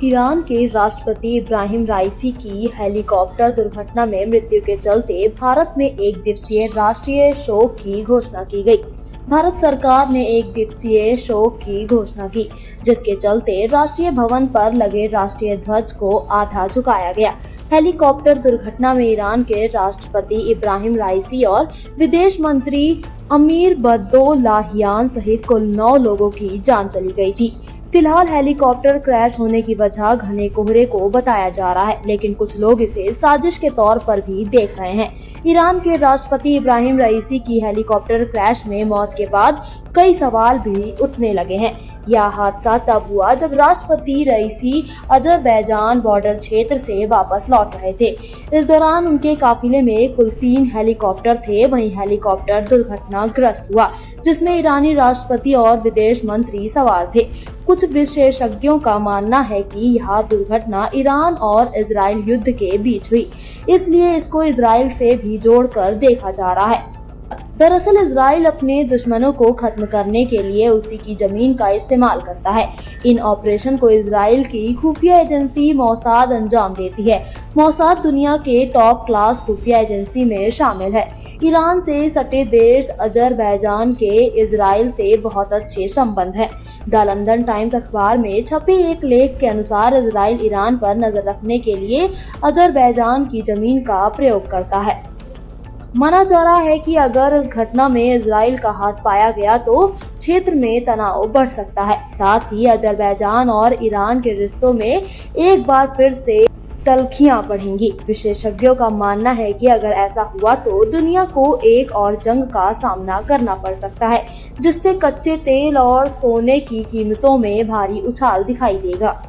Iran के राष्ट्रपति इब्राहिम राइसी की हेलीकॉप्टर दुर्घटना में मृत्यु के चलते भारत में एक दिवसीय राष्ट्रीय शोक की घोषणा की गई। भारत सरकार ने एक दिवसीय शोक की घोषणा की, जिसके चलते राष्ट्रीय भवन पर लगे राष्ट्रीय ध्वज को आधा झुकाया गया। हेलीकॉप्टर दुर्घटना में ईरान के राष्ट्रपति इब्राहिम राइसी और विदेश मंत्री अमीर बदोलाहियान सहित कुल 9 लोगों की जान चली गई थी। फिलहाल हेलीकॉप्टर क्रैश होने की वजह घने कोहरे को बताया जा रहा है, लेकिन कुछ लोग इसे साजिश के तौर पर भी देख रहे हैं। ईरान के राष्ट्रपति इब्राहिम राइसी की हेलीकॉप्टर क्रैश में मौत के बाद कई सवाल भी उठने लगे हैं। यह हादसा तब हुआ जब राष्ट्रपति राइसी अजरबैजान बॉर्डर क्षेत्र से वापस लौट रहे थे। इस दौरान उनके काफिले में कुल 3 हेलीकॉप्टर थे। वहीं हेलीकॉप्टर दुर्घटनाग्रस्त हुआ, जिसमें ईरानी राष्ट्रपति और विदेश मंत्री सवार थे। कुछ विशेषज्ञों का मानना है कि यह दुर्घटना ईरान और इजराइल युद्ध के बीच हुई, इसलिए इसको इजराइल से भी जोड़कर देखा जा रहा है। दरअसल इजराइल अपने दुश्मनों को खत्म करने के लिए उसी की जमीन का इस्तेमाल करता है। इन ऑपरेशन को इजराइल की खुफिया एजेंसी मोसाद अंजाम देती है। मोसाद दुनिया के टॉप क्लास खुफिया एजेंसी में शामिल है। ईरान से सटे देश अजरबैजान के इजराइल से बहुत अच्छे संबंध हैं। द लंदन टाइम्स अखबार में छपे एक लेख के अनुसार इजराइल ईरान पर नजर रखने के लिए अजरबैजान की जमीन का प्रयोग करता है। माना जा रहा है कि अगर इस घटना में इजराइल का हाथ पाया गया तो क्षेत्र में तनाव बढ़ सकता है। साथ ही अजरबैजान और ईरान के रिश्तों में एक बार फिर से तल्खियां बढ़ेंगी। विशेषज्ञों का मानना है कि अगर ऐसा हुआ तो दुनिया को एक और जंग का सामना करना पड़ सकता है, जिससे कच्चे तेल और सोने की कीमतों में भारी उछाल दिखाई देगा।